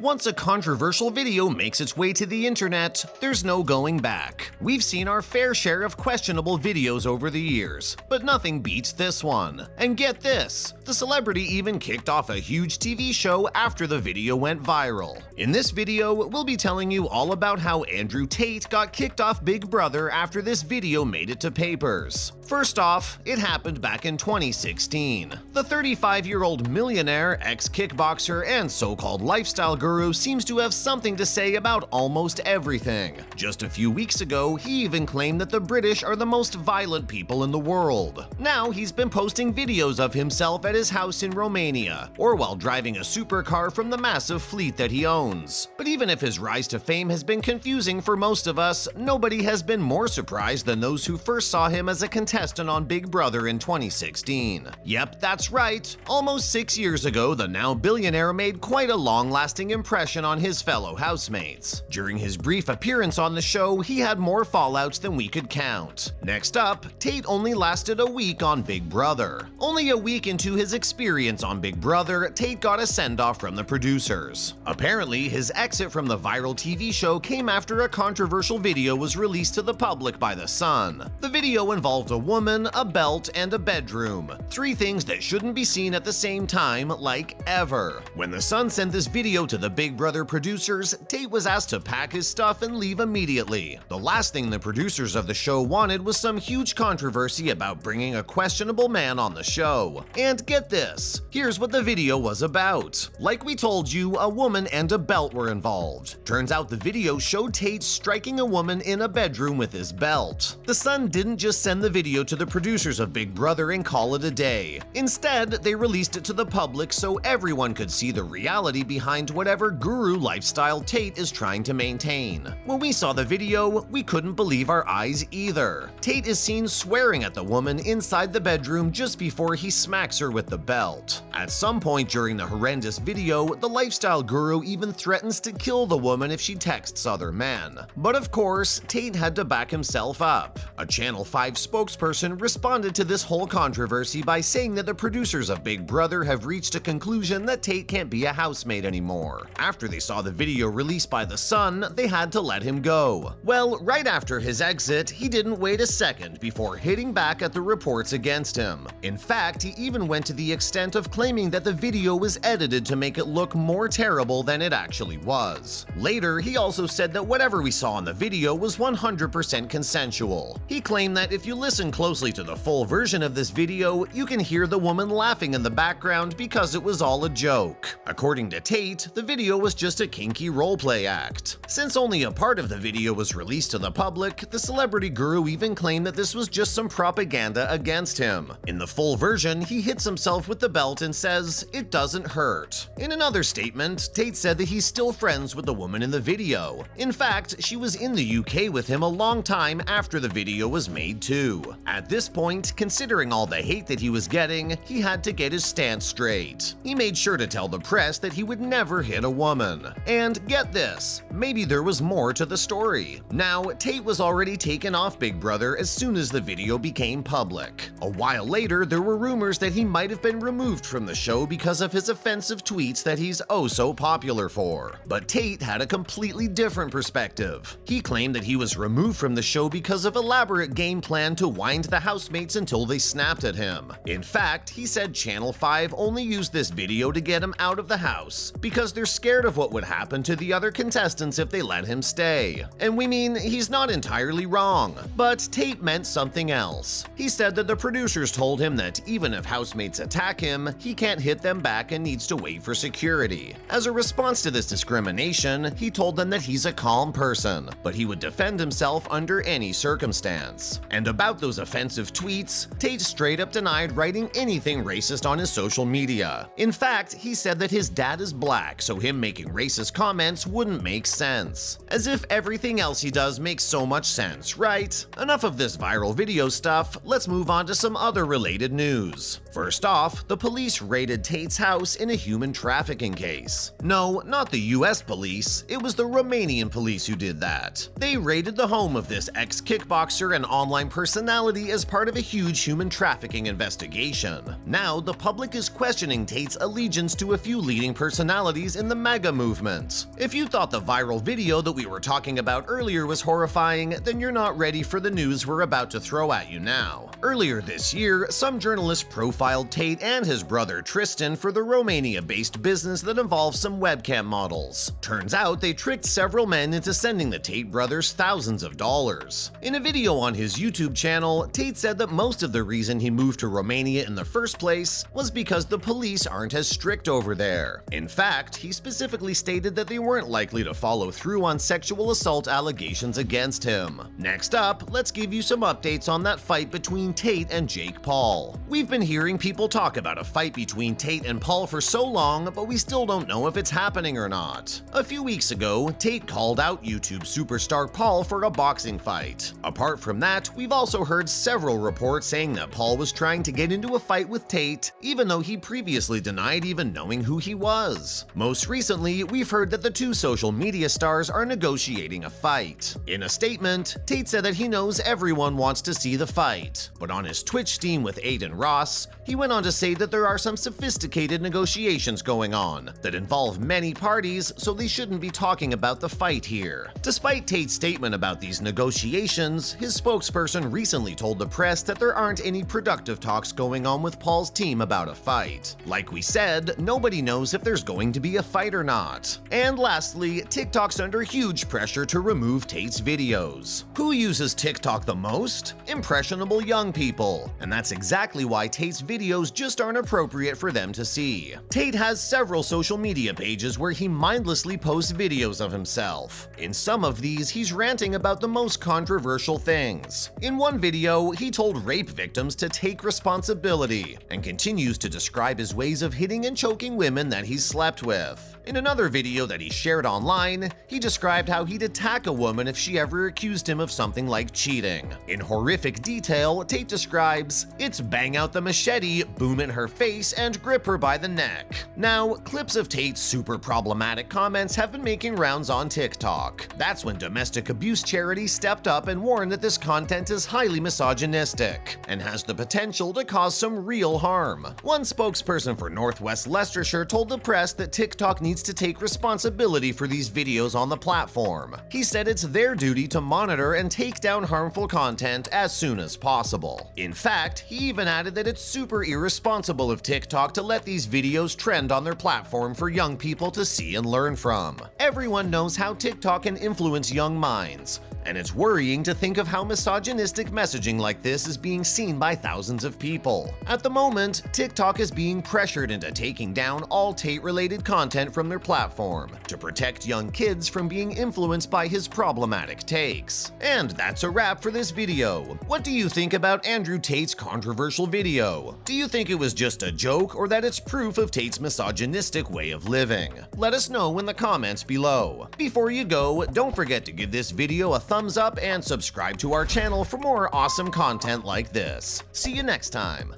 Once a controversial video makes its way to the internet, there's no going back. We've seen our fair share of questionable videos over the years, but nothing beats this one. And get this, the celebrity even kicked off a huge TV show after the video went viral. In this video, we'll be telling you all about how Andrew Tate got kicked off Big Brother after this video made it to papers. First off, it happened back in 2016. The 35-year-old millionaire, ex-kickboxer, and so-called lifestyle guru seems to have something to say about almost everything. Just a few weeks ago, he even claimed that the British are the most violent people in the world. Now he's been posting videos of himself at his house in Romania, or while driving a supercar from the massive fleet that he owns. But even if his rise to fame has been confusing for most of us, nobody has been more surprised than those who first saw him as a contestant on Big Brother in 2016. Yep, that's right. Almost 6 years ago, the now billionaire made quite a long-lasting impression on his fellow housemates. During his brief appearance on the show, he had more fallouts than we could count. Next up, Tate only lasted a week on Big Brother. Only a week into his experience on Big Brother, Tate got a send-off from the producers. Apparently, his exit from the viral TV show came after a controversial video was released to the public by The Sun. The video involved a woman, a belt, and a bedroom. Three things that shouldn't be seen at the same time, like ever. When The Sun sent this video to the Big Brother producers, Tate was asked to pack his stuff and leave immediately. The last thing the producers of the show wanted was some huge controversy about bringing a questionable man on the show. And get this, here's what the video was about. Like we told you, a woman and a belt were involved. Turns out the video showed Tate striking a woman in a bedroom with his belt. The Sun didn't just send the video to the producers of Big Brother and call it a day. Instead, they released it to the public so everyone could see the reality behind whatever guru lifestyle Tate is trying to maintain. When we saw the video, we couldn't believe our eyes either. Tate is seen swearing at the woman inside the bedroom just before he smacks her with the belt. At some point during the horrendous video, the lifestyle guru even threatens to kill the woman if she texts other men. But of course, Tate had to back himself up. A Channel 5 spokesperson responded to this whole controversy by saying that the producers of Big Brother have reached a conclusion that Tate can't be a housemate anymore. After they saw the video released by The Sun, they had to let him go. Well, right after his exit, he didn't wait a second before hitting back at the reports against him. In fact, he even went to the extent of claiming that the video was edited to make it look more terrible than it actually was. Later, he also said that whatever we saw in the video was 100% consensual. He claimed that if you listen closely to the full version of this video, you can hear the woman laughing in the background because it was all a joke. According to Tate, the video was just a kinky roleplay act. Since only a part of the video was released to the public, the celebrity guru even claimed that this was just some propaganda against him. In the full version, he hits himself with the belt and says, "It doesn't hurt." In another statement, Tate said that he's still friends with the woman in the video. In fact, she was in the UK with him a long time after the video was made too. At this point, considering all the hate that he was getting, he had to get his stance straight. He made sure to tell the press that he would never hit a woman. And get this, maybe there was more to the story. Now, Tate was already taken off Big Brother as soon as the video became public. A while later, there were rumors that he might have been removed from the show because of his offensive tweets that he's oh so popular for. But Tate had a completely different perspective. He claimed that he was removed from the show because of elaborate game plan to wind the housemates until they snapped at him. In fact, he said Channel 5 only used this video to get him out of the house because they're scared of what would happen to the other contestants if they let him stay. And we mean, he's not entirely wrong, but Tate meant something else. He said that the producers told him that even if housemates attack him, he can't hit them back and needs to wait for security. As a response to this discrimination, he told them that he's a calm person, but he would defend himself under any circumstance. And about those offensive tweets, Tate straight up denied writing anything racist on his social media. In fact, he said that his dad is black, so him making racist comments wouldn't make sense. As if everything else he does makes so much sense, right? Enough of this viral video stuff, let's move on to some other related news. First off, the police raided Tate's house in a human trafficking case. No, not the US police, it was the Romanian police who did that. They raided the home of this ex-kickboxer and online personality as part of a huge human trafficking investigation. Now, the public is questioning Tate's allegiance to a few leading personalities in the the MAGA movement. If you thought the viral video that we were talking about earlier was horrifying, then you're not ready for the news we're about to throw at you now. Earlier this year, some journalists profiled Tate and his brother Tristan for the Romania-based business that involves some webcam models. Turns out they tricked several men into sending the Tate brothers thousands of dollars. In a video on his YouTube channel, Tate said that most of the reason he moved to Romania in the first place was because the police aren't as strict over there. In fact, he specifically stated that they weren't likely to follow through on sexual assault allegations against him. Next up, let's give you some updates on that fight between Tate and Jake Paul. We've been hearing people talk about a fight between Tate and Paul for so long, but we still don't know if it's happening or not. A few weeks ago, Tate called out YouTube superstar Paul for a boxing fight. Apart from that, we've also heard several reports saying that Paul was trying to get into a fight with Tate, even though he previously denied even knowing who he was. Most recently, we've heard that the two social media stars are negotiating a fight. In a statement, Tate said that he knows everyone wants to see the fight, but on his Twitch stream with Aiden Ross, he went on to say that there are some sophisticated negotiations going on that involve many parties, so they shouldn't be talking about the fight here. Despite Tate's statement about these negotiations, his spokesperson recently told the press that there aren't any productive talks going on with Paul's team about a fight. Like we said, nobody knows if there's going to be a fight or not. And lastly, TikTok's under huge pressure to remove Tate's videos. Who uses TikTok the most? Impressionable young people. And that's exactly why Tate's videos just aren't appropriate for them to see. Tate has several social media pages where he mindlessly posts videos of himself. In some of these, he's ranting about the most controversial things. In one video, he told rape victims to take responsibility and continues to describe his ways of hitting and choking women that he's slept with. In another video that he shared online, he described how he'd attack a woman if she ever accused him of something like cheating. In horrific detail, Tate describes, "It's bang out the machete, boom in her face, and grip her by the neck." Now, clips of Tate's super problematic comments have been making rounds on TikTok. That's when domestic abuse charities stepped up and warned that this content is highly misogynistic and has the potential to cause some real harm. One spokesperson for Northwest Leicestershire told the press that TikTok needs to take responsibility for these videos on the platform. He said it's their duty to monitor and take down harmful content as soon as possible. In fact, he even added that it's super irresponsible of TikTok to let these videos trend on their platform for young people to see and learn from. Everyone knows how TikTok can influence young minds, and it's worrying to think of how misogynistic messaging like this is being seen by thousands of people. At the moment, TikTok is being pressured into taking down all Tate-related content from their platform to protect young kids from being influenced by his problematic takes. And that's a wrap for this video. What do you think about Andrew Tate's controversial video? Do you think it was just a joke or that it's proof of Tate's misogynistic way of living? Let us know in the comments below. Before you go, don't forget to give this video a thumbs up and subscribe to our channel for more awesome content like this. See you next time.